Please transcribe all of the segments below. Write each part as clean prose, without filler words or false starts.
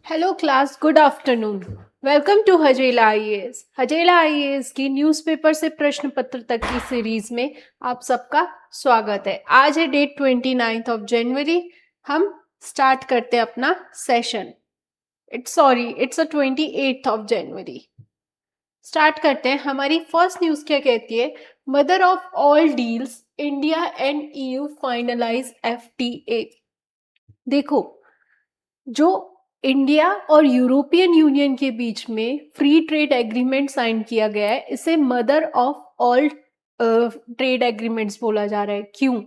Hello class, good afternoon. Welcome to Hajela IAS. Hajela IAS की newspaper से प्रश्न पत्र तक की सीरीज में आप सबका स्वागत है। आज है डेट 29 ऑफ जनवरी। हम स्टार्ट करते हैं अपना session. It's 28 of January. Start करते हैं। हमारी फर्स्ट न्यूज़ क्या कहती है? Mother of all deals, India and EU finalise FTA. देखो, जो इंडिया और यूरोपियन यूनियन के बीच में फ्री ट्रेड एग्रीमेंट साइन किया गया है, इसे mother of all trade agreements बोला जा रहा है। क्यों?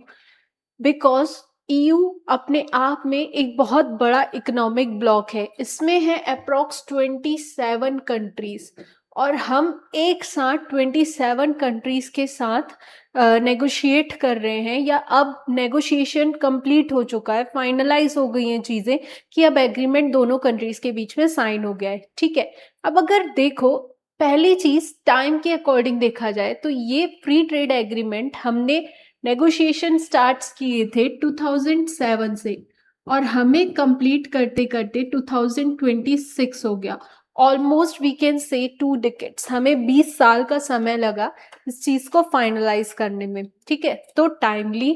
बिकॉज ईयू अपने आप में एक बहुत बड़ा इकोनॉमिक ब्लॉक है। इसमें है अप्रोक्स 27 कंट्रीज, और हम एक साथ 27 कंट्रीज के साथ नेगोशिएट कर रहे हैं, या अब नेगोशिएशन कंप्लीट हो चुका है, फाइनलाइज हो गई हैं चीज़ें कि अब एग्रीमेंट दोनों कंट्रीज के बीच में साइन हो गया है। ठीक है, अब अगर देखो, पहली चीज टाइम के अकॉर्डिंग देखा जाए तो ये फ्री ट्रेड एग्रीमेंट हमने नेगोशिएशन स्टार्ट्स किए थे 2007 से, और हमें कंप्लीट करते करते 2026 हो गया। Almost we can say 2 decades, हमें 20 साल का समय लगा इस चीज को फाइनलाइज करने में। ठीक है, तो टाइमली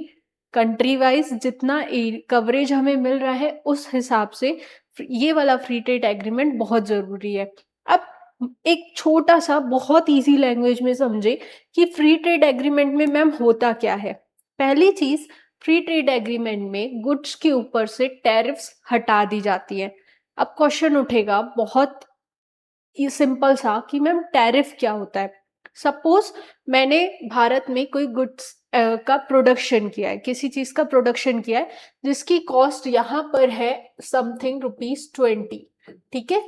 कंट्री वाइज जितना कवरेज हमें मिल रहा है उस हिसाब से ये वाला फ्री ट्रेड एग्रीमेंट बहुत जरूरी है। अब एक छोटा सा बहुत इजी लैंग्वेज में समझे कि फ्री ट्रेड एग्रीमेंट में मैम होता क्या है। पहली चीज, फ्री ट्रेड एग्रीमेंट में गुड्स के ऊपर से टैरिफ्स हटा दी जाती है। अब क्वेश्चन उठेगा बहुत ये सिंपल सा कि मैम टैरिफ क्या होता है। सपोज मैंने भारत में कोई गुड्स का प्रोडक्शन किया है, किसी चीज का प्रोडक्शन किया है जिसकी कॉस्ट यहाँ पर है समथिंग ₹20। ठीक है,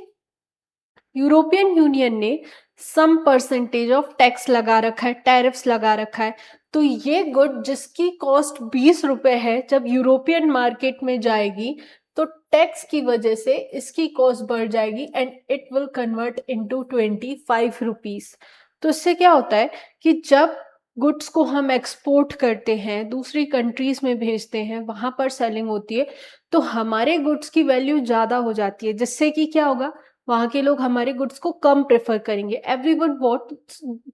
यूरोपियन यूनियन ने सम परसेंटेज ऑफ टैक्स लगा रखा है, टैरिफ्स लगा रखा है। तो ये गुड जिसकी कॉस्ट ₹20 है, जब यूरोपियन मार्केट में जाएगी तो टैक्स की वजह से इसकी कॉस्ट बढ़ जाएगी and it will convert into ₹25। तो इससे क्या होता है कि जब गुड्स को हम एक्सपोर्ट करते हैं, दूसरी कंट्रीज में भेजते हैं, वहां पर सेलिंग होती है, तो हमारे गुड्स की वैल्यू ज्यादा हो जाती है, जिससे कि क्या होगा, वहां के लोग हमारे गुड्स को कम प्रेफर करेंगे। एवरीवन वांट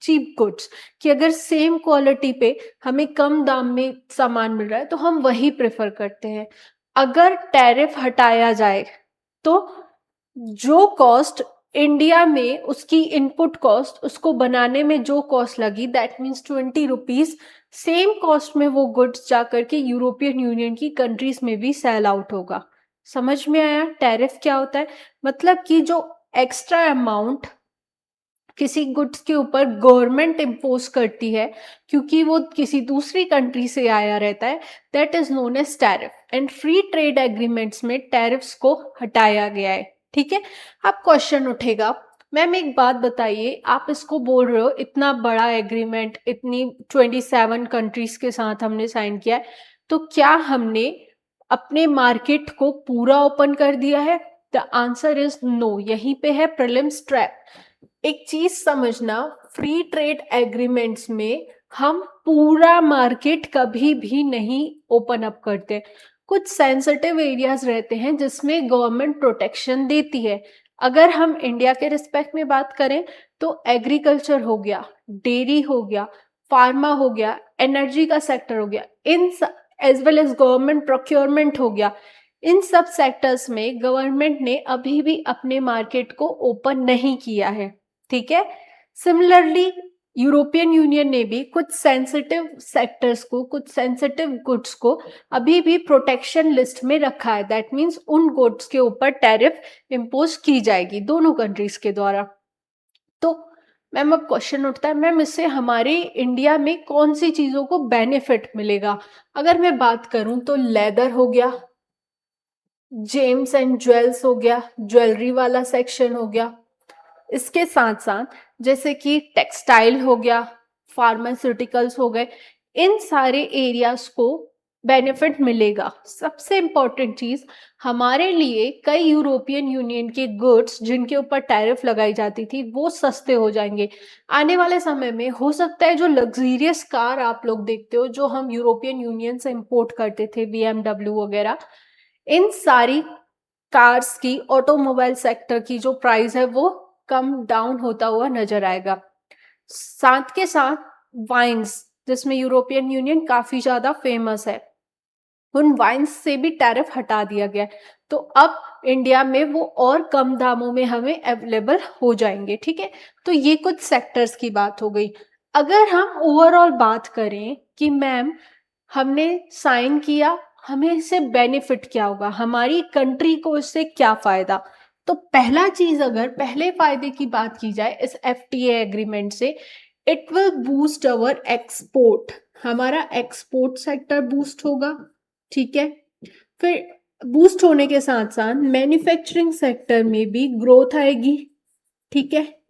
चीप गुड्स, कि अगर सेम क्वालिटी पे हमें कम दाम में सामान मिल रहा है तो हम वही प्रेफर करते हैं। अगर टैरिफ हटाया जाए तो जो कॉस्ट इंडिया में उसकी इनपुट कॉस्ट, उसको बनाने में जो कॉस्ट लगी, दैट मीन्स ₹20, सेम कॉस्ट में वो गुड्स जाकर के यूरोपियन यूनियन की कंट्रीज में भी सेल आउट होगा। समझ में आया टैरिफ क्या होता है? मतलब कि जो एक्स्ट्रा अमाउंट किसी गुड्स के ऊपर गवर्नमेंट इम्पोज करती है क्योंकि वो किसी दूसरी कंट्री से आया रहता है, that is known as tariff. And free trade agreements में टैरिफ्स को हटाया गया है। ठीक है, अब क्वेश्चन उठेगा, मैम एक बात बताइए, आप इसको बोल रहे हो इतना बड़ा एग्रीमेंट, इतनी 27 कंट्रीज के साथ हमने साइन किया है, तो क्या हमने अपने मार्केट को पूरा ओपन कर दिया है? The answer is no. यहीं पे है प्रीलिम्स ट्रैप। एक चीज समझना, फ्री ट्रेड एग्रीमेंट्स में हम पूरा मार्केट कभी भी नहीं ओपन अप करते। कुछ सेंसिटिव एरियाज रहते हैं जिसमें गवर्नमेंट प्रोटेक्शन देती है। अगर हम इंडिया के रिस्पेक्ट में बात करें तो एग्रीकल्चर हो गया, डेयरी हो गया, फार्मा हो गया, एनर्जी का सेक्टर हो गया, in as well as government procurement हो गया, इन सब सेक्टर्स में गवर्नमेंट ने अभी भी अपने मार्केट को ओपन नहीं किया है। ठीक है, सिमिलरली यूरोपियन यूनियन ने भी कुछ सेंसिटिव सेक्टर्स को, कुछ सेंसिटिव गुड्स को अभी भी प्रोटेक्शन लिस्ट में रखा है। दैट मीन्स उन गुड्स के ऊपर टैरिफ इम्पोज की जाएगी दोनों कंट्रीज के द्वारा। तो मैम अब क्वेश्चन उठता है, मैम इससे हमारे इंडिया में कौन सी चीजों को बेनिफिट मिलेगा? अगर मैं बात करूं तो लेदर हो गया, जेम्स एंड ज्वेल्स हो गया, ज्वेलरी वाला सेक्शन हो गया, इसके साथ साथ जैसे कि टेक्सटाइल हो गया, फार्मास्यूटिकल्स हो गए, इन सारे एरियाज को बेनिफिट मिलेगा। सबसे इंपॉर्टेंट चीज, हमारे लिए कई यूरोपियन यूनियन के गुड्स जिनके ऊपर टैरिफ लगाई जाती थी वो सस्ते हो जाएंगे। आने वाले समय में हो सकता है जो लग्जरियस कार आप लोग देखते हो जो हम यूरोपियन यूनियन से इंपोर्ट करते थे, BMW वगैरह, इन सारी कार्स की, ऑटोमोबाइल सेक्टर की जो प्राइस है वो कम डाउन होता हुआ नजर आएगा। साथ के साथ वाइन्स, जिसमें यूरोपियन यूनियन काफी ज्यादा फेमस है, उन वाइन्स से भी टैरिफ हटा दिया गया है। तो अब इंडिया में वो और कम दामों में हमें अवेलेबल हो जाएंगे। ठीक है, तो ये कुछ सेक्टर्स की बात हो गई। अगर हम ओवरऑल बात करें कि मैम हमने साइन किया, हमें इससे बेनिफिट क्या होगा, हमारी कंट्री को इससे क्या फायदा, तो पहला चीज, अगर पहले फायदे की बात की जाए इस एफटीए एग्रीमेंट से, it will boost our export. हमारा एक्सपोर्ट सेक्टर बूस्ट होगा। ठीक है, फिर बूस्ट होने के साथ साथ मैन्युफैक्चरिंग सेक्टर में भी ग्रोथ आएगी। ठीक है,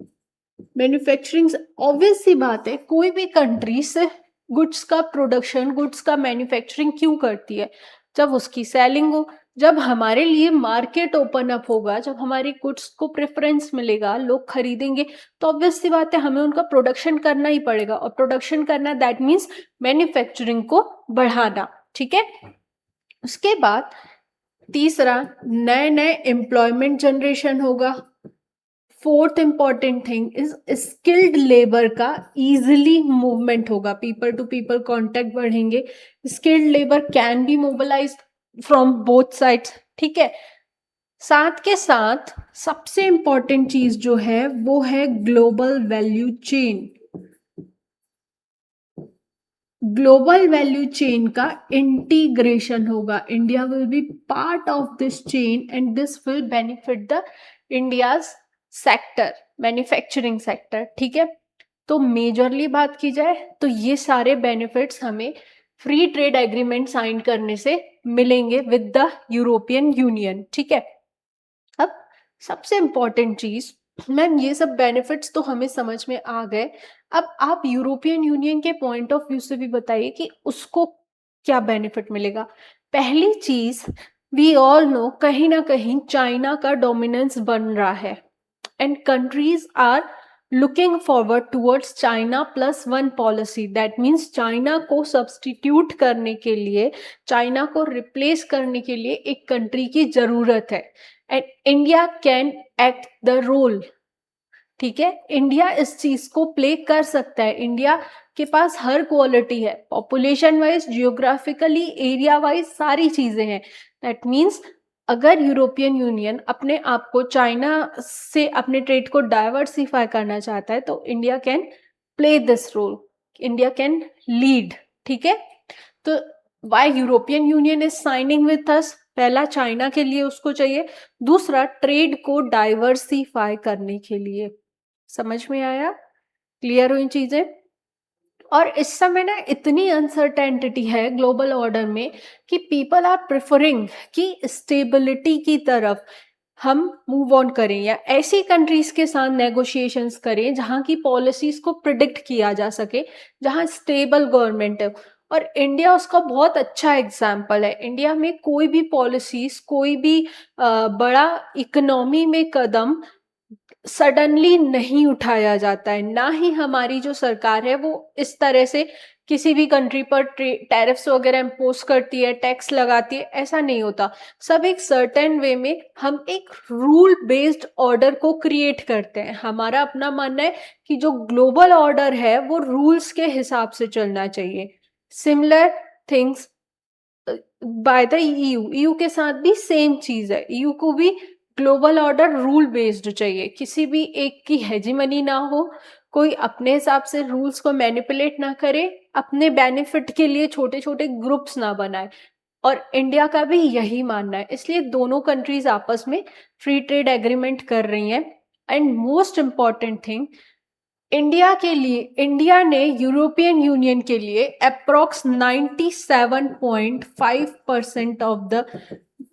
मैन्युफैक्चरिंग, ऑब्वियस सी बात है, कोई भी कंट्री से गुड्स का प्रोडक्शन, गुड्स का मैन्युफैक्चरिंग क्यों करती है, जब उसकी सेलिंग हो, जब हमारे लिए मार्केट ओपन अप होगा, जब हमारी गुड्स को प्रेफरेंस मिलेगा, लोग खरीदेंगे, तो ऑब्वियस सी बात है हमें उनका प्रोडक्शन करना ही पड़ेगा। और प्रोडक्शन करना दैट मीन्स मैन्युफैक्चरिंग को बढ़ाना। ठीक है, उसके बाद तीसरा, नए नए एम्प्लॉयमेंट जनरेशन होगा। Fourth important thing is skilled labour का इजिली मूवमेंट होगा, पीपल टू पीपल कांटेक्ट बढ़ेंगे, skilled labour can be mobilise from both sides. ठीक है, साथ के साथ सबसे इंपॉर्टेंट चीज जो है वो है global value chain. Global value chain का इंटीग्रेशन होगा। India will be part of this chain and this will benefit the India's sector, manufacturing sector. ठीक है, तो मेजरली बात की जाए तो ये सारे बेनिफिट्स हमें फ्री ट्रेड एग्रीमेंट साइन करने से मिलेंगे विद द यूरोपियन यूनियन। ठीक है, अब सबसे इंपॉर्टेंट चीज, मैम ये सब बेनिफिट्स तो हमें समझ में आ गए, अब आप यूरोपियन यूनियन के पॉइंट ऑफ व्यू से भी बताइए कि उसको क्या बेनिफिट मिलेगा। पहली चीज, वी ऑल नो कहीं ना कहीं चाइना का डोमिनेंस बन रहा है and countries are looking forward towards China plus one policy. That means China को सब्सटीट्यूट करने के लिए, चाइना को रिप्लेस करने के लिए एक कंट्री की जरूरत है and India can act the role. ठीक है, इंडिया इस चीज को प्ले कर सकता है। इंडिया के पास हर क्वालिटी है, population wise, geographically, area wise, सारी चीजें हैं। दैट मीन्स अगर यूरोपियन यूनियन अपने आप को चाइना से अपने ट्रेड को डाइवर्सिफाई करना चाहता है तो India can play this role, India can lead. ठीक है, तो why European Union is signing with us, पहला चाइना के लिए उसको चाहिए, दूसरा ट्रेड को डाइवर्सिफाई करने के लिए। समझ में आया, क्लियर हुई चीजें। और इस समय ना इतनी अनसर्टेनिटी है ग्लोबल ऑर्डर में कि पीपल आर प्रेफरिंग कि स्टेबिलिटी की तरफ हम मूव ऑन करें या ऐसी कंट्रीज के साथ नेगोशिएशंस करें जहां की पॉलिसीज को प्रिडिक्ट किया जा सके, जहां स्टेबल गवर्नमेंट है। और इंडिया उसका बहुत अच्छा एग्जाम्पल है। इंडिया में कोई भी पॉलिसीज, कोई भी बड़ा इकोनॉमी में कदम सडनली नहीं उठाया जाता है, ना ही हमारी जो सरकार है वो इस तरह से किसी भी कंट्री पर टैरिफ्स वगैरह इम्पोज करती है, टैक्स लगाती है, ऐसा नहीं होता। सब एक सर्टेन वे में हम एक रूल बेस्ड ऑर्डर को क्रिएट करते हैं। हमारा अपना मानना है कि जो ग्लोबल ऑर्डर है वो रूल्स के हिसाब से चलना चाहिए। Similar things by the EU के साथ भी सेम चीज है। ईयू को भी ग्लोबल ऑर्डर रूल बेस्ड चाहिए, किसी भी एक की हेजीमनी ना हो, कोई अपने हिसाब से रूल्स को मैनिपुलेट ना करे, अपने बेनिफिट के लिए छोटे छोटे ग्रुप्स ना बनाए। और इंडिया का भी यही मानना है, इसलिए दोनों कंट्रीज आपस में फ्री ट्रेड एग्रीमेंट कर रही हैं। And most important thing, India के लिए, इंडिया ने यूरोपियन यूनियन के लिए approx 97.5% of the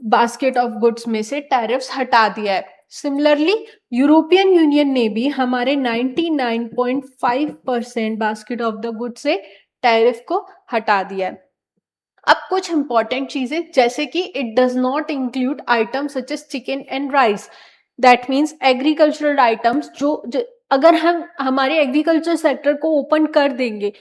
basket of goods में से टैरिफ्स हटा दिया है। सिमिलरली यूरोपियन यूनियन ने भी हमारे 99.5% बास्केट ऑफ द गुड्स से टैरिफ को हटा दिया है। अब कुछ इंपॉर्टेंट चीजें, जैसे कि it does not include item such as chicken and rice. That means agricultural items जो अगर हम हमारे एग्रीकल्चर सेक्टर को ओपन कर देंगे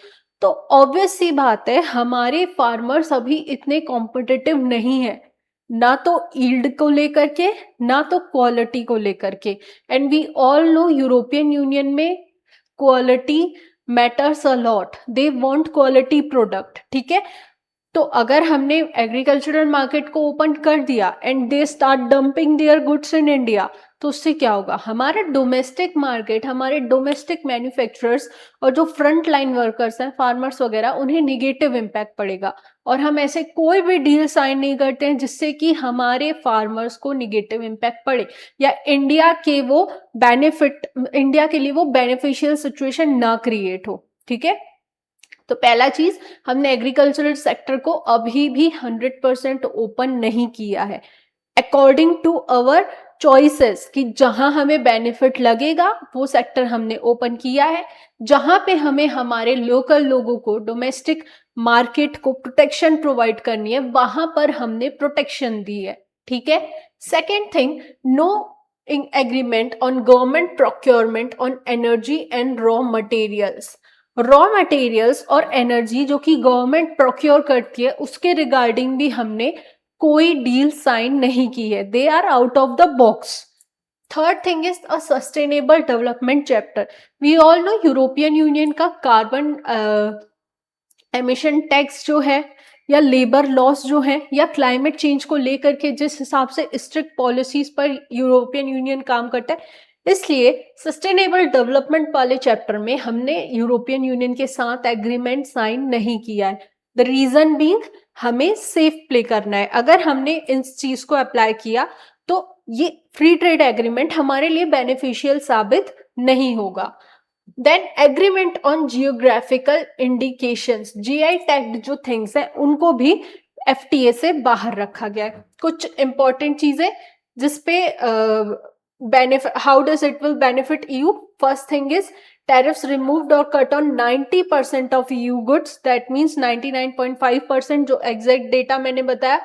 तो ऑब्वियस सी बात है हमारे फार्मर्स अभी इतने कॉम्पिटिटिव नहीं है। ना तो यील्ड को लेकर के, ना तो क्वालिटी को लेकर के। And we all know European Union में quality matters a lot, they want quality product, ठीक है। तो अगर हमने एग्रीकल्चरल मार्केट को ओपन कर दिया and they start dumping their goods in India, तो उससे क्या होगा, हमारे डोमेस्टिक मार्केट, हमारे डोमेस्टिक मैन्युफैक्चरर्स और जो फ्रंट लाइन वर्कर्स हैं, फार्मर्स वगैरह, उन्हें निगेटिव इम्पैक्ट पड़ेगा। और हम ऐसे कोई भी डील साइन नहीं करते हैं जिससे कि हमारे फार्मर्स को निगेटिव इम्पैक्ट पड़े या इंडिया के वो बेनिफिट, इंडिया के लिए वो बेनिफिशियल सिचुएशन ना क्रिएट हो, ठीक है। तो पहला चीज, हमने एग्रीकल्चरल सेक्टर को अभी भी 100% ओपन नहीं किया है अकॉर्डिंग टू अवर चॉइसेस, कि जहां हमें बेनिफिट लगेगा वो सेक्टर हमने ओपन किया है, जहां पे हमें हमारे लोकल लोगों को, डोमेस्टिक मार्केट को प्रोटेक्शन प्रोवाइड करनी है, वहां पर हमने प्रोटेक्शन दी है, ठीक है। Second thing, no agreement on government procurement on energy and raw materials. Raw materials और एनर्जी जो कि गवर्नमेंट प्रोक्योर करती है, उसके रिगार्डिंग भी हमने कोई डील साइन नहीं की है, they are out of the box. Third thing is a sustainable development chapter. We all know European Union का कार्बन एमिशन टैक्स जो है, या लेबर लॉस जो है, या क्लाइमेट चेंज को लेकर के जिस हिसाब से स्ट्रिक्ट पॉलिसीज पर यूरोपियन यूनियन काम करता है, इसलिए सस्टेनेबल डेवलपमेंट वाले चैप्टर में हमने यूरोपियन यूनियन के साथ एग्रीमेंट साइन नहीं किया है। द रीजन बीइंग, हमें सेफ प्ले करना है। अगर हमने इस चीज को अप्लाई किया तो ये फ्री ट्रेड एग्रीमेंट हमारे लिए बेनिफिशियल साबित नहीं होगा। Then agreement on geographical indications, GI tagged जो थिंग्स हैं उनको भी एफटीए से बाहर रखा गया है। कुछ इंपॉर्टेंट चीजें जिसपे benefit, how does it will benefit EU? First thing is tariffs removed or cut on 90% of EU goods, that means 99.5%, जो एग्जैक्ट डेटा मैंने बताया।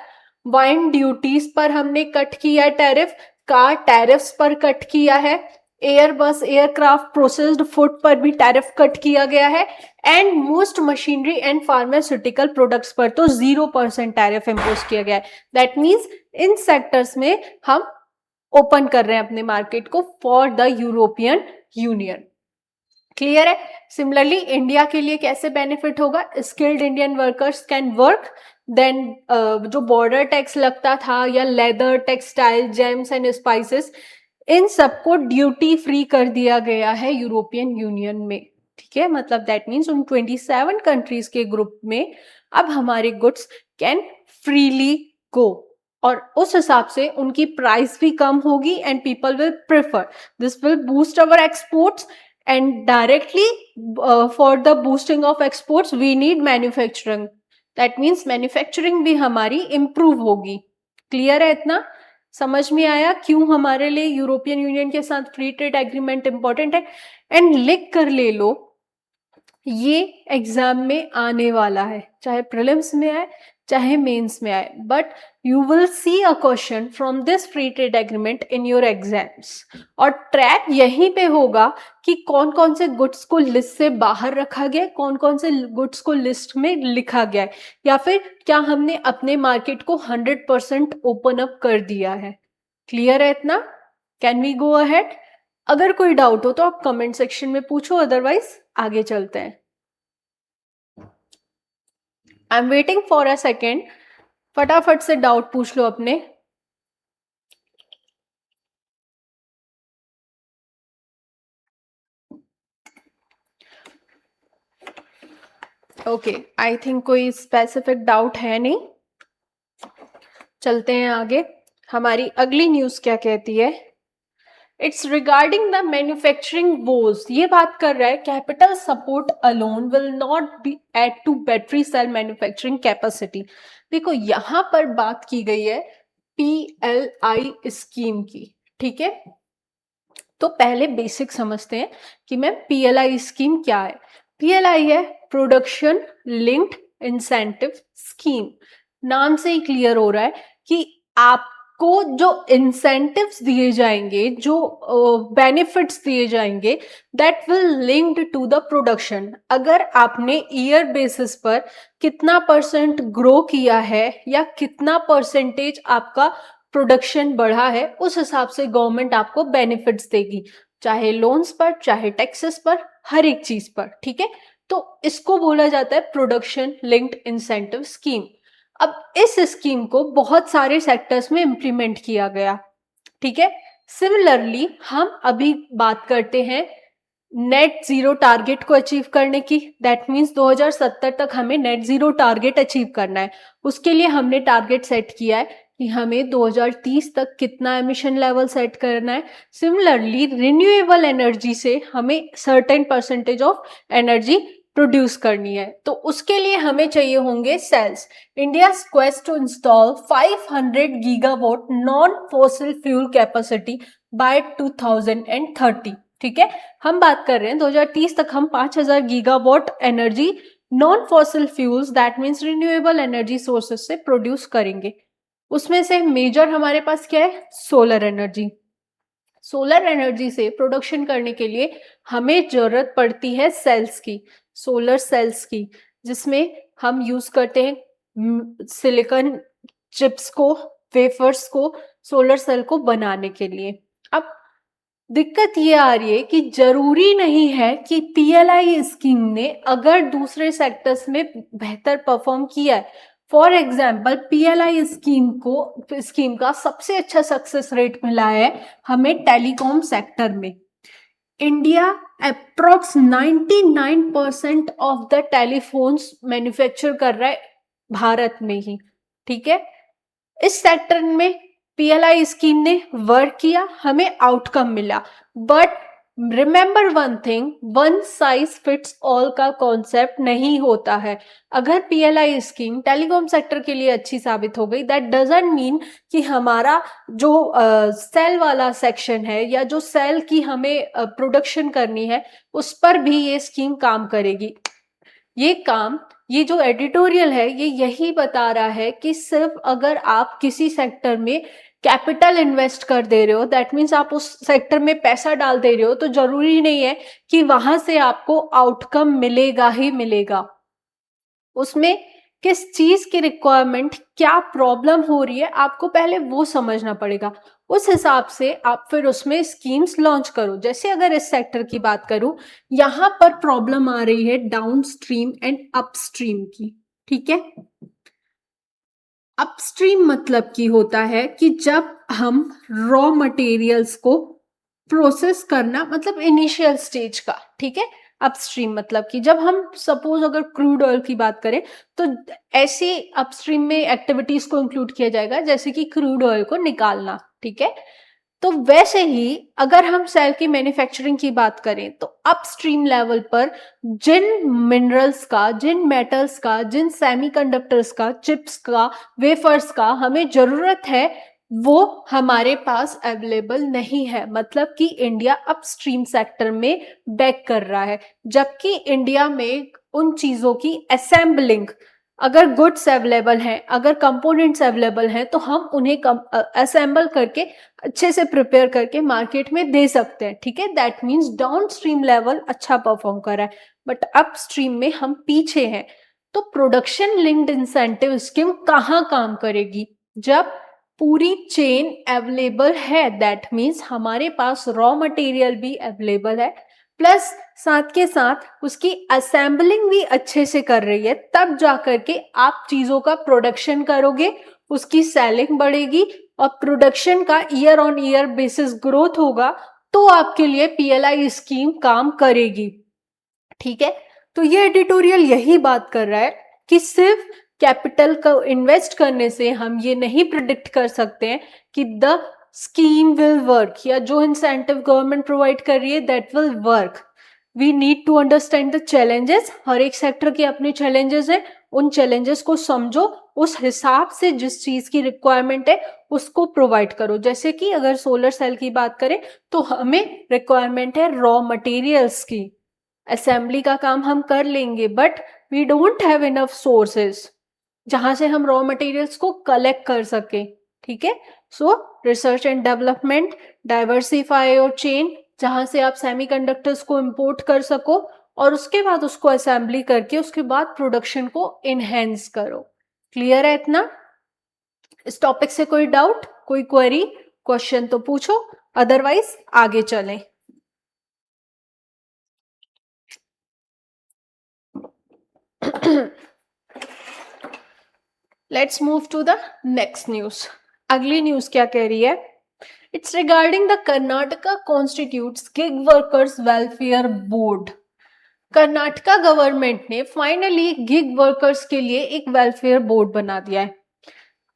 वाइन ड्यूटीज पर हमने कट किया है टैरिफ, कार टैरिफ्स पर कट किया है, एयरबस एयरक्राफ्ट प्रोसेस्ड फूड पर भी टैरिफ कट किया गया है, and most machinery and pharmaceutical products पर तो 0% टैरिफ इम्पोज किया गया है। दैट मीन्स इन सेक्टर्स में हम ओपन कर रहे हैं अपने मार्केट को for the European Union. Clear है। सिमिलरली इंडिया के लिए कैसे बेनिफिट होगा, skilled Indian workers can work. Then जो बॉर्डर टैक्स लगता था, या leather, textile, gems and spices, इन सबको ड्यूटी फ्री कर दिया गया है यूरोपियन यूनियन में, ठीक है। मतलब दैट मीन्स उन 27 कंट्रीज के ग्रुप में अब हमारे गुड्स कैन फ्रीली गो, और उस हिसाब से उनकी प्राइस भी कम होगी and people will prefer, this will boost our exports, and directly for the boosting of exports we need manufacturing, that means manufacturing भी हमारी इंप्रूव होगी। क्लियर है, इतना समझ में आया क्यों हमारे लिए यूरोपियन यूनियन के साथ फ्री ट्रेड एग्रीमेंट इंपॉर्टेंट है। एंड लिख कर ले लो, ये एग्जाम में आने वाला है, चाहे प्रीलिम्स में आए चाहे मेंस में आए, but you will see a question from this free trade agreement in your exams. और ट्रैक यहीं पे होगा कि कौन कौन से गुड्स को लिस्ट से बाहर रखा गया है, कौन कौन से गुड्स को लिस्ट में लिखा गया है, या फिर क्या हमने अपने मार्केट को 100% ओपन अप कर दिया है। क्लियर है इतना? Can we go ahead? अगर कोई डाउट हो तो आप कमेंट सेक्शन में पूछो, अदरवाइज आगे चलते हैं। I am waiting for a second, फटाफट से डाउट पूछ लो अपने। ओके, आई थिंक कोई स्पेसिफिक डाउट है नहीं, चलते हैं आगे। हमारी अगली न्यूज क्या कहती है? It's regarding the manufacturing woes. ये बात कर रहा है capital support alone will not be aid to battery cell manufacturing capacity. देखो यहां पर बात की गई है PLI स्कीम की, ठीक है। तो पहले बेसिक समझते हैं कि मैम PLI स्कीम क्या है। PLI है प्रोडक्शन लिंक्ड इंसेंटिव स्कीम। नाम से ही क्लियर हो रहा है कि आप आपको जो इंसेंटिव्स दिए जाएंगे, जो बेनिफिट्स दिए जाएंगे, that will linked to the production. अगर आपने ईयर बेसिस पर कितना परसेंट ग्रो किया है या कितना परसेंटेज आपका प्रोडक्शन बढ़ा है, उस हिसाब से गवर्नमेंट आपको बेनिफिट्स देगी, चाहे लोन्स पर, चाहे टैक्सेस पर, हर एक चीज पर। ठीक है, तो इसको बोला जाता है प्रोडक्शन लिंक्ड इंसेंटिव स्कीम। अब इस स्कीम को बहुत सारे सेक्टर्स में इंप्लीमेंट किया गया। ठीक है, सिमिलरली हम अभी बात करते हैं नेट जीरो टारगेट को अचीव करने की। दैट मीन्स 2070 तक हमें नेट जीरो टारगेट अचीव करना है। उसके लिए हमने टारगेट सेट किया है कि हमें 2030 तक कितना एमिशन लेवल सेट करना है। सिमिलरली रिन्यूएबल एनर्जी से हमें certain percentage of energy produce करनी है, तो उसके लिए हमें चाहिए होंगे cells. India quest to install 500 gigawatt non fossil fuel capacity by 2030। ठीक है, हम बात कर रहे हैं 2030 तक हम 5000 gigawatt energy non fossil fuels, that means renewable energy sources से प्रोड्यूस करेंगे। उसमें से मेजर हमारे पास क्या है? Solar energy. सोलर एनर्जी से प्रोडक्शन करने के लिए हमें जरूरत पड़ती है सेल्स की, सोलर सेल्स की, जिसमें हम यूज करते हैं सिलिकॉन चिप्स को, वेफर्स को सोलर सेल को बनाने के लिए। अब दिक्कत ये आ रही है कि जरूरी नहीं है कि पीएलआई स्कीम ने अगर दूसरे सेक्टर्स में बेहतर परफॉर्म किया है, फॉर एग्जाम्पल पीएलआई स्कीम का सबसे अच्छा सक्सेस रेट मिला है हमें टेलीकॉम सेक्टर में। India approx 99% of the telephones manufacture कर रहा है भारत में ही। ठीक है, इस सेक्टर में पीएलआई स्कीम ने वर्क किया, हमें आउटकम मिला। But remember one thing, one size fits all का कॉन्सेप्ट नहीं होता है। अगर पीएलआई स्कीम टेलीकॉम सेक्टर के लिए अच्छी साबित हो गई, दैट डजंट मीन कि हमारा जो सेल वाला सेक्शन है या जो सेल की हमें प्रोडक्शन करनी है, उस पर भी ये स्कीम काम करेगी। ये जो एडिटोरियल है ये यही बता रहा है कि सिर्फ अगर आप किसी सेक्टर में कैपिटल इन्वेस्ट कर दे रहे हो, दैट मीन्स आप उस सेक्टर में पैसा डाल दे रहे हो, तो जरूरी नहीं है कि वहां से आपको आउटकम मिलेगा ही मिलेगा। उसमें किस चीज की रिक्वायरमेंट, क्या प्रॉब्लम हो रही है, आपको पहले वो समझना पड़ेगा। उस हिसाब से आप फिर उसमें स्कीम्स लॉन्च करो। जैसे अगर इस सेक्टर की बात करूं, यहां पर प्रॉब्लम आ रही है डाउनस्ट्रीम एंड अपस्ट्रीम की। ठीक है, अपस्ट्रीम मतलब की होता है कि जब हम रॉ मटेरियल्स को प्रोसेस करना, मतलब इनिशियल स्टेज का। ठीक है, अपस्ट्रीम मतलब कि जब हम सपोज अगर क्रूड ऑयल की बात करें तो ऐसी अपस्ट्रीम में एक्टिविटीज को इंक्लूड किया जाएगा जैसे कि क्रूड ऑयल को निकालना। ठीक है, तो वैसे ही अगर हम सेल की मैन्युफैक्चरिंग की बात करें तो अपस्ट्रीम लेवल पर जिन मिनरल्स का, जिन मेटल्स का, जिन सेमीकंडक्टर्स का, चिप्स का, वेफर्स का हमें जरूरत है, वो हमारे पास अवेलेबल नहीं है। मतलब कि इंडिया अपस्ट्रीम सेक्टर में बैक कर रहा है, जबकि इंडिया में उन चीजों की असेंबलिंग, अगर गुड्स अवेलेबल हैं, अगर कंपोनेंट्स अवेलेबल हैं, तो हम उन्हें असेंबल करके अच्छे से प्रिपेयर करके मार्केट में दे सकते हैं। ठीक है, that means down stream level अच्छा परफॉर्म कर रहा है, बट अप स्ट्रीम में हम पीछे हैं। तो प्रोडक्शन लिंक्ड इंसेंटिव स्कीम कहाँ काम करेगी? जब पूरी चेन अवेलेबल है, दैट मीन्स हमारे पास रॉ मटेरियल भी अवेलेबल है, प्लस साथ के साथ उसकी असेंबलिंग भी अच्छे से कर रही है, तब जाकर के आप चीजों का प्रोडक्शन करोगे, उसकी सेलिंग बढ़ेगी और प्रोडक्शन का year on year basis growth होगा, तो आपके लिए पीएलआई स्कीम काम करेगी। ठीक है, तो ये एडिटोरियल यही बात कर रहा है कि सिर्फ कैपिटल को इन्वेस्ट करने से हम ये नहीं प्रिडिक्ट कर सकते हैं कि द स्कीम विल वर्क, या जो इंसेंटिव गवर्नमेंट प्रोवाइड कर रही है that will work. We need to understand the challenges. हर एक सेक्टर के अपने चैलेंजेस हैं, उन चैलेंजेस को समझो, उस हिसाब से जिस चीज की रिक्वायरमेंट है उसको प्रोवाइड करो। जैसे कि अगर सोलर सेल की बात करें तो हमें रिक्वायरमेंट है रॉ मटेरियल्स की, असेंबली का काम हम कर लेंगे, but we don't have enough sources जहां से हम रॉ मटेरियल्स को कलेक्ट कर सके। ठीक है। सो research and development, diversify your chain, जहां से आप सेमीकंडक्टर्स को इंपोर्ट कर सको और उसके बाद उसको असेंबली करके उसके बाद प्रोडक्शन को इनहेंस करो। क्लियर है इतना? इस टॉपिक से कोई डाउट, कोई क्वेरी, क्वेश्चन तो पूछो, अदरवाइज आगे चलें। Let's move to the next news. अगली न्यूज क्या कह रही है? It's regarding the Karnataka constitutes gig workers welfare board. Karnataka government ने फाइनली गिग वर्कर्स के लिए एक वेलफेयर बोर्ड बना दिया है।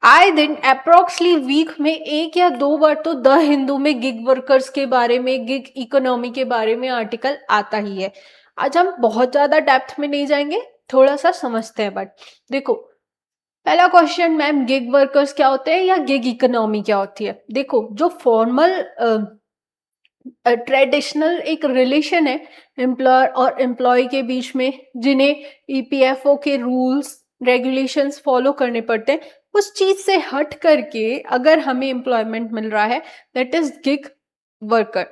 आए दिन अप्रोक्सली वीक में एक या दो बार तो द हिंदू में गिग वर्कर्स के बारे में, गिग इकोनॉमी के बारे में आर्टिकल आता ही है। आज हम बहुत ज्यादा डेप्थ में नहीं जाएंगे, थोड़ा सा समझते हैं। बट देखो, पहला क्वेश्चन, मैम गिग वर्कर्स क्या होते हैं या गिग इकोनॉमी क्या होती है? देखो, जो फॉर्मल ट्रेडिशनल एक रिलेशन है एम्प्लॉयर और एम्प्लॉय के बीच में, जिन्हें ईपीएफओ के रूल्स रेगुलेशंस फॉलो करने पड़ते हैं, उस चीज से हट करके अगर हमें एम्प्लॉयमेंट मिल रहा है, दैट इज गिग वर्कर।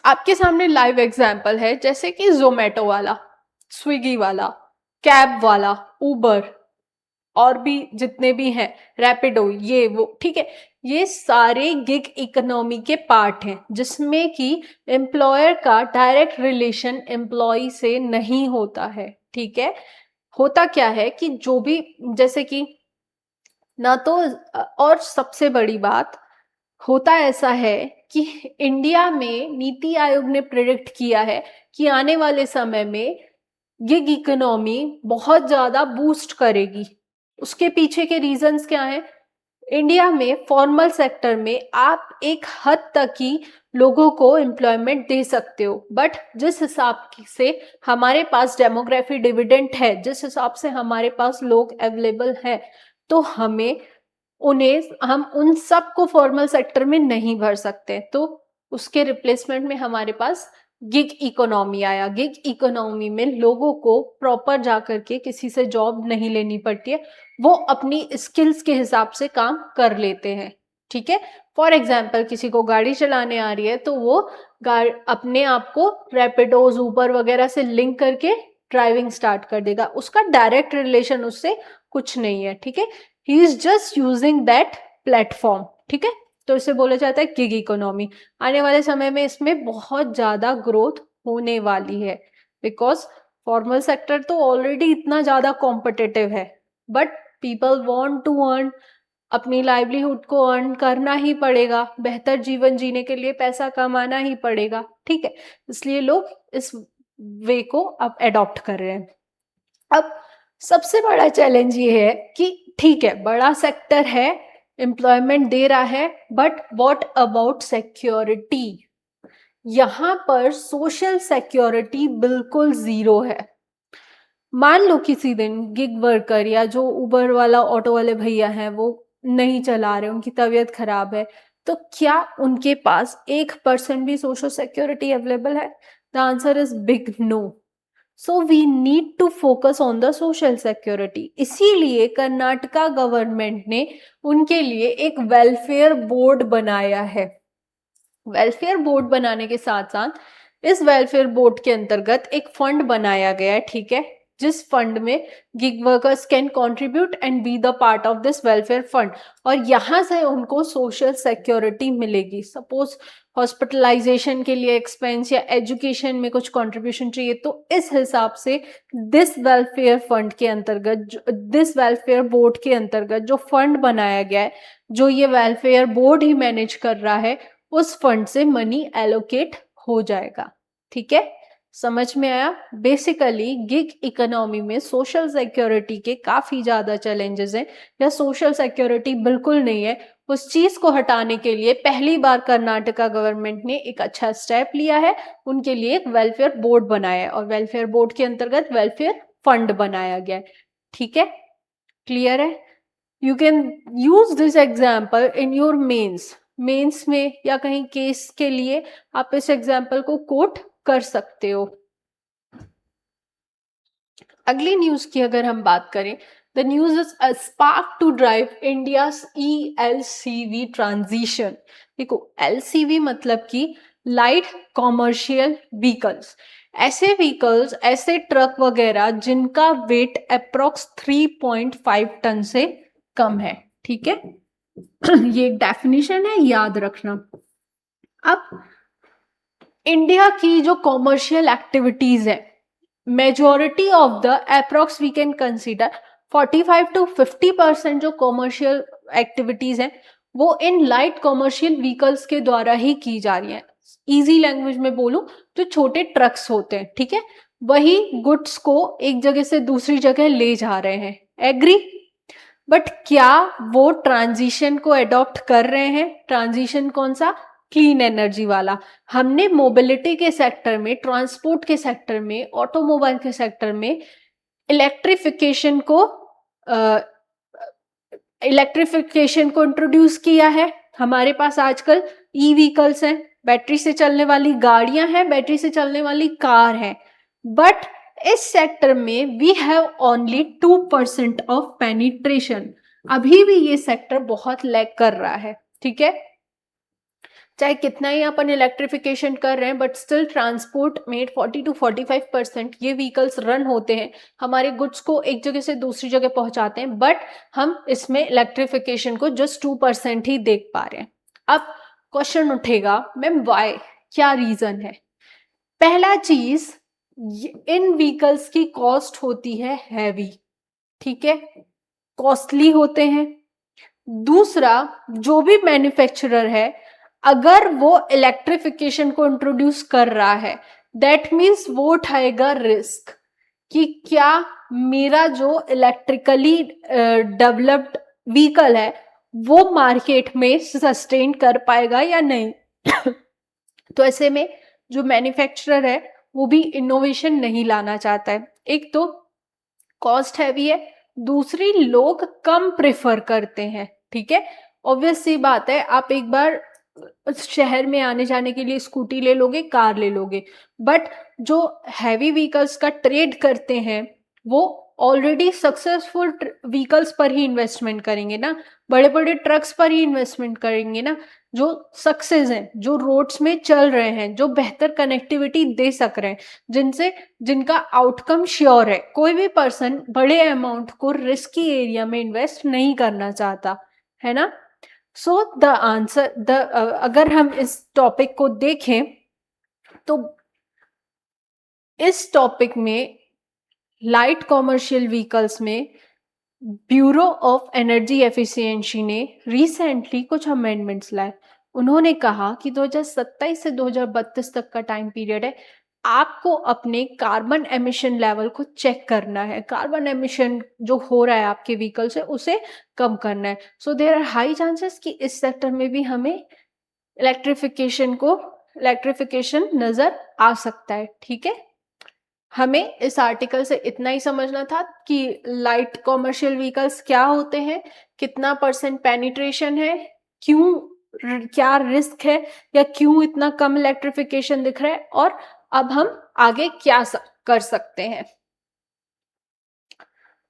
आपके सामने लाइव एग्जांपल है, जैसे कि जोमेटो वाला, स्विगी वाला, कैब वाला, उबर, और भी जितने भी हैं, रैपिडो, ये वो, ठीक है। ये सारे गिग इकोनॉमी के पार्ट हैं, जिसमें कि एम्प्लॉयर का डायरेक्ट रिलेशन एम्प्लॉय से नहीं होता है, ठीक है। होता क्या है कि जो भी, जैसे कि ना तो, और सबसे बड़ी बात, होता ऐसा है कि इंडिया में नीति आयोग ने प्रेडिक्ट किया है कि आने वाले समय में गिग इकोनॉमी बहुत ज्यादा बूस्ट करेगी। उसके पीछे के रीजंस क्या हैं? इंडिया में फॉर्मल सेक्टर में आप एक हद तक ही लोगों को एम्प्लॉयमेंट दे सकते हो, बट जिस हिसाब से हमारे पास डेमोग्राफी डिविडेंड है, जिस हिसाब से हमारे पास लोग अवेलेबल हैं, तो हम उन सब को फॉर्मल सेक्टर में नहीं भर सकते। तो उसके रिप्लेसमेंट में हमारे पास गिग इकोनॉमी आया। गिग इकोनॉमी में लोगों को प्रॉपर जा करके किसी से जॉब नहीं लेनी पड़ती है, वो अपनी स्किल्स के हिसाब से काम कर लेते हैं, ठीक है। फॉर एग्जाम्पल, किसी को गाड़ी चलाने आ रही है तो वो अपने आप को रैपिडोज, उबर वगैरह से लिंक करके ड्राइविंग स्टार्ट कर देगा। उसका डायरेक्ट रिलेशन उससे कुछ नहीं है, ठीक है। He is just using that platform, ठीक है। तो इसे बोला जाता है गिग इकोनॉमी। आने वाले समय में इसमें बहुत ज्यादा ग्रोथ होने वाली है, बिकॉज फॉर्मल सेक्टर तो ऑलरेडी इतना ज्यादा कॉम्पिटिटिव है, but people want to earn, अपनी लाइवलीहुड को अर्न करना ही पड़ेगा, बेहतर जीवन जीने के लिए पैसा कमाना ही पड़ेगा, ठीक है। इसलिए लोग इस वे को अब एडॉप्ट कर रहे हैं। अब सबसे बड़ा चैलेंज ये है कि ठीक है, बड़ा सेक्टर है, एम्प्लॉयमेंट दे रहा है, बट व्हाट अबाउट सिक्योरिटी? यहां पर सोशल सिक्योरिटी बिल्कुल जीरो है। मान लो किसी दिन गिग वर्कर या जो उबर वाला, ऑटो वाले भैया हैं, वो नहीं चला रहे, उनकी तबीयत खराब है, तो क्या उनके पास 1% भी सोशल सिक्योरिटी अवेलेबल है? The answer is big no. So we need to focus on the social security. इसीलिए कर्नाटका गवर्नमेंट ने उनके लिए एक वेलफेयर बोर्ड बनाया है। वेलफेयर बोर्ड बनाने के साथ साथ इस वेलफेयर बोर्ड के अंतर्गत एक फंड बनाया गया है, ठीक है, जिस फंड में gig workers can contribute and be the part of this welfare fund, और यहां से उनको सोशल सिक्योरिटी मिलेगी। सपोज हॉस्पिटलाइजेशन के लिए एक्सपेंस या एजुकेशन में कुछ कंट्रीब्यूशन चाहिए, तो इस हिसाब से दिस वेलफेयर फंड के अंतर्गत, दिस वेलफेयर बोर्ड के अंतर्गत जो फंड बनाया गया है, जो ये वेलफेयर बोर्ड ही मैनेज कर रहा है, उस फंड से मनी एलोकेट हो जाएगा, ठीक है। समझ में आया? बेसिकली गिग इकोनॉमी में सोशल सिक्योरिटी के काफी ज्यादा चैलेंजेस हैं, या सोशल सिक्योरिटी बिल्कुल नहीं है। उस चीज को हटाने के लिए पहली बार कर्नाटका गवर्नमेंट ने एक अच्छा स्टेप लिया है, उनके लिए एक वेलफेयर बोर्ड बनाया है, और वेलफेयर बोर्ड के अंतर्गत वेलफेयर फंड बनाया गया है, ठीक है। क्लियर है? You can use this example in your mains में या कहीं केस के लिए आप इस एग्जाम्पल को कोट कर सकते हो। अगली न्यूज की अगर हम बात करें, the news is a spark to drive India's ELCV transition. देखो LCV मतलब कि लाइट कॉमर्शियल व्हीकल्स, ऐसे व्हीकल्स, ऐसे ट्रक वगैरह जिनका वेट अप्रोक्स 3.5 टन से कम है। ठीक है, ये एक डेफिनेशन है, याद रखना। अब इंडिया की जो कॉमर्शियल एक्टिविटीज है, majority of the approx we can consider 45 to 50% जो कॉमर्शियल एक्टिविटीज हैं वो इन लाइट कॉमर्शियल व्हीकल्स के द्वारा ही की जा रही हैं। इजी लैंग्वेज में बोलूं तो छोटे ट्रक्स होते हैं, ठीक है, वही गुड्स को एक जगह से दूसरी जगह ले जा रहे हैं। एग्री? बट क्या वो ट्रांजिशन को अडॉप्ट कर रहे हैं? ट्रांजिशन कौन सा? क्लीन एनर्जी वाला। हमने मोबिलिटी के सेक्टर में, ट्रांसपोर्ट के सेक्टर में, ऑटोमोबाइल के सेक्टर में इलेक्ट्रिफिकेशन को इंट्रोड्यूस किया है। हमारे पास आजकल ई-व्हीकल्स हैं, बैटरी से चलने वाली गाड़ियां हैं, बैटरी से चलने वाली कार है। बट इस सेक्टर में we have only 2% of penetration. अभी भी ये सेक्टर बहुत लैग कर रहा है। ठीक है, चाहे कितना ही अपन इलेक्ट्रिफिकेशन कर रहे हैं बट स्टिल ट्रांसपोर्ट में 40 to 45% ये व्हीकल्स रन होते हैं, हमारे गुड्स को एक जगह से दूसरी जगह पहुंचाते हैं, बट हम इसमें इलेक्ट्रिफिकेशन को जस्ट 2% ही देख पा रहे हैं। अब क्वेश्चन उठेगा, मैम वाई, क्या रीजन है? पहला चीज, इन व्हीकल्स की कॉस्ट होती है हैवी, ठीक है, कॉस्टली होते हैं। दूसरा, जो भी मैन्युफैक्चरर है अगर वो इलेक्ट्रिफिकेशन को इंट्रोड्यूस कर रहा है दैट मीन्स वो उठाएगा रिस्क कि क्या मेरा जो इलेक्ट्रिकली डेवलप्ड व्हीकल है वो मार्केट में सस्टेन कर पाएगा या नहीं। तो ऐसे में जो मैन्युफैक्चरर है वो भी इनोवेशन नहीं लाना चाहता है। एक तो कॉस्ट हैवी है, दूसरी लोग कम प्रेफर करते हैं। ठीक है, ऑब्वियस सी बात है, आप एक बार शहर में आने जाने के लिए स्कूटी ले लोगे, कार ले लोगे, बट जो हैवी व्हीकल्स का ट्रेड करते हैं वो ऑलरेडी सक्सेसफुल व्हीकल्स पर ही इन्वेस्टमेंट करेंगे ना, बड़े बड़े ट्रक्स पर ही इन्वेस्टमेंट करेंगे ना, जो सक्सेस हैं, जो रोड्स में चल रहे हैं, जो बेहतर कनेक्टिविटी दे सक रहे हैं, जिनका आउटकम श्योर है। कोई भी पर्सन बड़े अमाउंट को रिस्की एरिया में इन्वेस्ट नहीं करना चाहता है ना। सो द आंसर, अगर हम इस टॉपिक को देखें तो इस टॉपिक में लाइट कॉमर्शियल व्हीकल्स में ब्यूरो ऑफ एनर्जी एफिशिएंसी ने रिसेंटली कुछ अमेंडमेंट्स लाए। उन्होंने कहा कि 2027 से 2032 तक का टाइम पीरियड है, आपको अपने कार्बन एमिशन लेवल को चेक करना है। कार्बन एमिशन जो हो रहा है आपके व्हीकल से उसे कम करना है। So there are high chances कि इस सेक्टर में भी हमें इलेक्ट्रिफिकेशन नजर आ सकता है। ठीक है, हमें इस आर्टिकल से इतना ही समझना था कि लाइट कॉमर्शियल व्हीकल्स क्या होते हैं, कितना % पेनिट्रेशन है, क्यों, क्या रिस्क है, या क्यों इतना कम इलेक्ट्रिफिकेशन दिख रहा है, और अब हम आगे क्या कर सकते हैं।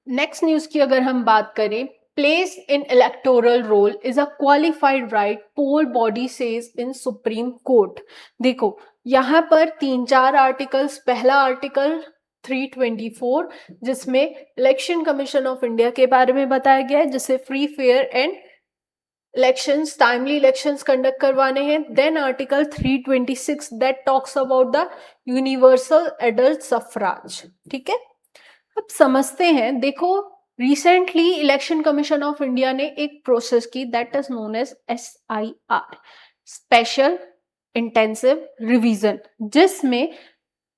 नेक्स्ट न्यूज की अगर हम बात करें, place in electoral roll is a qualified right, poll body says in supreme court. देखो यहाँ पर 3-4 आर्टिकल्स। पहला आर्टिकल 324 जिसमें इलेक्शन कमीशन ऑफ इंडिया के बारे में बताया गया है, जिससे free fair and elections, timely elections conduct करवाने हैं। Then article 326 that talks about the universal adult suffrage. ठीक है, अब समझते हैं। देखो recently election commission of India ने एक प्रोसेस की that is known as SIR, special intensive revision, जिसमें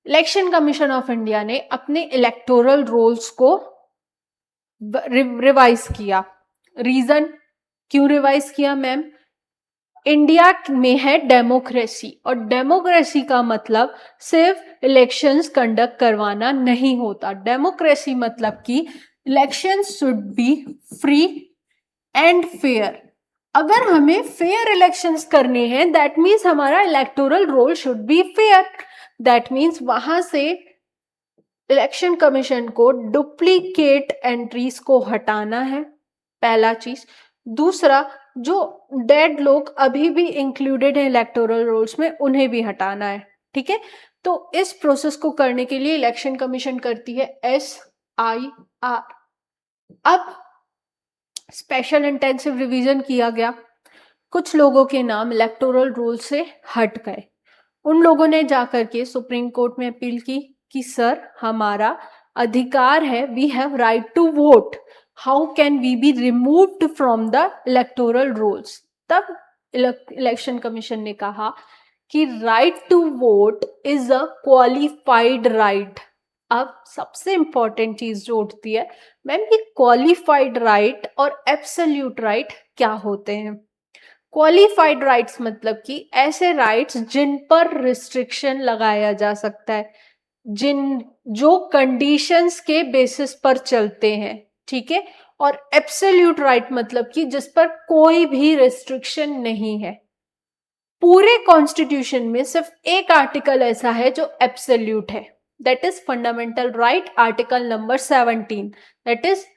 इलेक्शन कमीशन ऑफ इंडिया ने अपने इलेक्टोरल रोल्स को रिवाइज किया। रीजन क्यों रिवाइज किया मैम? इंडिया में है डेमोक्रेसी, और डेमोक्रेसी का मतलब सिर्फ इलेक्शंस कंडक्ट करवाना नहीं होता। डेमोक्रेसी मतलब कि elections should be free and fair. अगर हमें फेयर इलेक्शंस करने हैं दैट मीन्स हमारा electoral roll should be fair. That means वहां से इलेक्शन कमीशन को डुप्लीकेट एंट्रीज को हटाना है, पहला चीज। दूसरा, जो डेड लोग अभी भी इंक्लूडेड है इलेक्टोरल रोल्स में, उन्हें भी हटाना है, ठीक है। तो इस प्रोसेस को करने के लिए इलेक्शन कमीशन करती है SIR। अब स्पेशल इंटेंसिव रिवीजन किया गया, कुछ लोगों के नाम इलेक्टोरल रोल से हट गए। उन लोगों ने जाकर के सुप्रीम कोर्ट में अपील की कि सर, हमारा अधिकार है, we have right to vote, how can we be removed from the electoral rolls. तब इलेक्शन कमीशन ने कहा कि right to vote is a qualified right. अब सबसे इंपॉर्टेंट चीज जो उठती है, मैम ये क्वालिफाइड राइट और एब्सोल्यूट राइट क्या होते हैं? क्वालिफाइड राइट्स मतलब कि ऐसे राइट्स जिन पर रिस्ट्रिक्शन लगाया जा सकता है, जिन जो कंडीशंस के बेसिस पर चलते हैं, ठीक है। और एब्सोल्यूट राइट मतलब कि जिस पर कोई भी रिस्ट्रिक्शन नहीं है। पूरे कॉन्स्टिट्यूशन में सिर्फ एक आर्टिकल ऐसा है जो एब्सोल्यूट है, that is fundamental right, article number 17, that is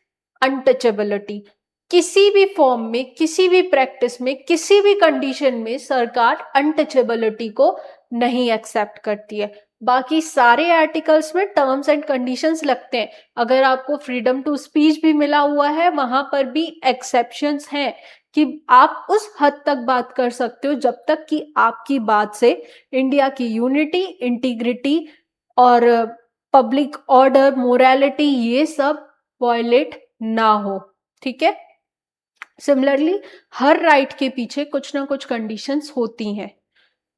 untouchability. किसी भी फॉर्म में, किसी भी प्रैक्टिस में, किसी भी कंडीशन में सरकार अनटचेबिलिटी को नहीं एक्सेप्ट करती है। बाकी सारे आर्टिकल्स में टर्म्स एंड कंडीशंस लगते हैं। अगर आपको फ्रीडम टू स्पीच भी मिला हुआ है, वहां पर भी एक्सेप्शंस हैं कि आप उस हद तक बात कर सकते हो जब तक कि आपकी बात से इंडिया की यूनिटी, इंटीग्रिटी और पब्लिक ऑर्डर, मोरालिटी, ये सब वायलेट ना हो, ठीक है। सिमिलरली हर राइट के पीछे कुछ ना कुछ कंडीशंस होती हैं।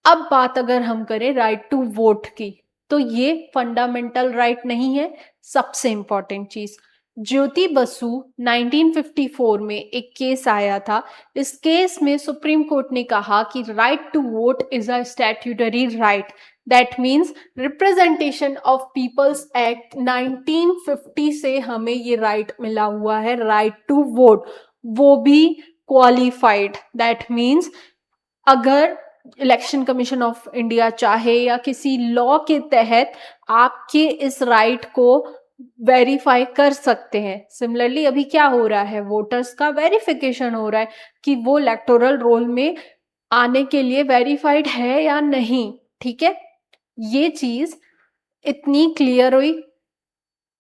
अब बात अगर हम करें राइट टू वोट की, तो ये फंडामेंटल राइट नहीं है। सबसे इंपॉर्टेंट चीज, ज्योति बसु 1954 में एक केस आया था। इस केस में सुप्रीम कोर्ट ने कहा कि right to vote is a statutory right, that means representation of people's act 1950 से हमें ये राइट मिला हुआ है, राइट टू वोट, वो भी क्वालिफाइड। दैट मीन्स अगर इलेक्शन कमीशन ऑफ इंडिया चाहे या किसी लॉ के तहत आपके इस राइट को वेरीफाई कर सकते हैं। सिमिलरली अभी क्या हो रहा है, वोटर्स का वेरिफिकेशन हो रहा है कि वो इलेक्टोरल रोल में आने के लिए वेरीफाइड है या नहीं, ठीक है। ये चीज इतनी क्लियर हुई,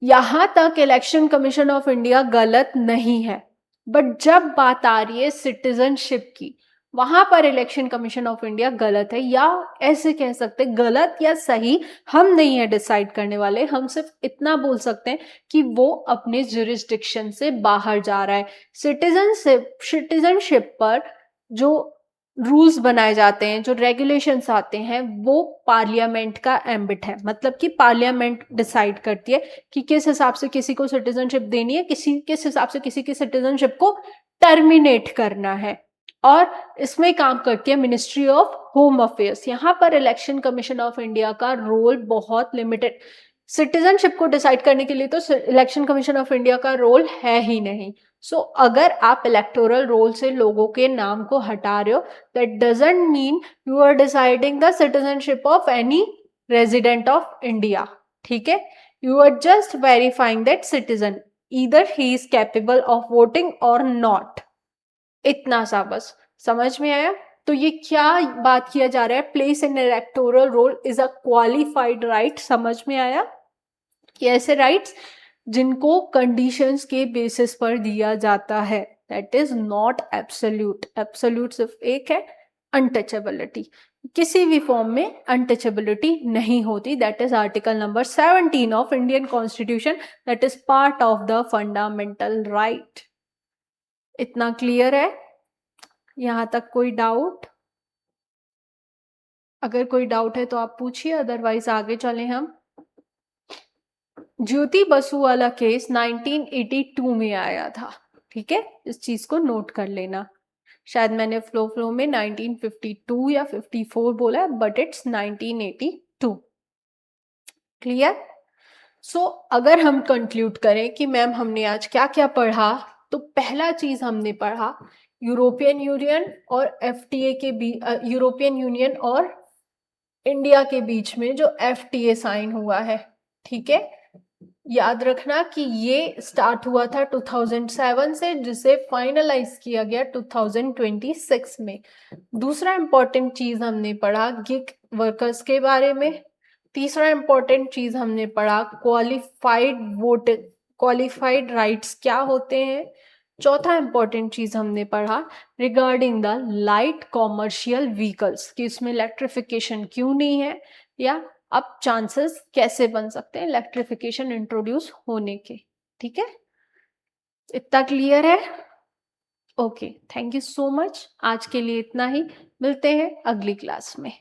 यहां तक इलेक्शन कमीशन ऑफ इंडिया गलत नहीं है। बट जब बात आ रही है सिटीजनशिप की, वहां पर इलेक्शन कमीशन ऑफ इंडिया गलत है, या ऐसे कह सकते गलत या सही हम नहीं है डिसाइड करने वाले। हम सिर्फ इतना बोल सकते हैं कि वो अपने जुरिस्डिक्शन से बाहर जा रहा है। सिटीजनशिप पर जो रूल्स बनाए जाते हैं, जो रेगुलेशंस आते हैं, वो पार्लियामेंट का एम्बिट है। मतलब कि पार्लियामेंट डिसाइड करती है कि किस हिसाब से किसी को सिटीजनशिप देनी है, किस हिसाब से किसी की सिटीजनशिप को टर्मिनेट करना है। और इसमें काम करती है मिनिस्ट्री ऑफ होम अफेयर्स। यहाँ पर इलेक्शन कमीशन ऑफ इंडिया का रोल बहुत लिमिटेड। सिटीजनशिप को डिसाइड करने के लिए तो इलेक्शन कमीशन ऑफ इंडिया का रोल है ही नहीं। सो अगर आप इलेक्टोरल रोल से लोगों के नाम को हटा रहे हो, that doesn't mean you are deciding the citizenship of any resident of India, ठीक है। You are just verifying that citizen either he is capable of voting और नॉट। इतना सा बस समझ में आया। तो ये क्या बात किया जा रहा है, place in electoral roll is a qualified right. समझ में आया कि ऐसे राइट्स जिनको कंडीशंस के बेसिस पर दिया जाता है, that is not absolute. Absolute सिर्फ एक है, अनटचेबिलिटी। किसी भी फॉर्म में अनटचेबिलिटी नहीं होती, that is article number 17 of Indian constitution, that is part of the fundamental right. इतना क्लियर है? यहां तक कोई डाउट? अगर कोई डाउट है तो आप पूछिए, अदरवाइज आगे चलें हम। ज्योति बसु वाला केस 1982 में आया था, ठीक है, इस चीज को नोट कर लेना। शायद मैंने फ्लो में 1952 या 54 बोला है, बट इट्स 1982। क्लियर? सो अगर हम कंक्लूड करें कि मैम हमने आज क्या क्या पढ़ा, तो पहला चीज हमने पढ़ा यूरोपियन यूनियन और एफटीए के बीच, यूरोपियन यूनियन और इंडिया के बीच में जो एफटीए साइन हुआ है, ठीक है। याद रखना कि ये स्टार्ट हुआ था 2007 से, जिसे फाइनलाइज किया गया 2026 में। दूसरा इंपॉर्टेंट चीज हमने पढ़ा गिग वर्कर्स के बारे में। तीसरा इंपॉर्टेंट चीज हमने पढ़ा क्वालिफाइड राइट्स क्या होते हैं। चौथा इंपॉर्टेंट चीज हमने पढ़ा regarding the light commercial vehicles कि इसमें इलेक्ट्रिफिकेशन क्यों नहीं है, या अब चांसेस कैसे बन सकते हैं इलेक्ट्रिफिकेशन इंट्रोड्यूस होने के। ठीक है, इतना क्लियर है? Okay, thank you so much. आज के लिए इतना ही, मिलते हैं अगली क्लास में।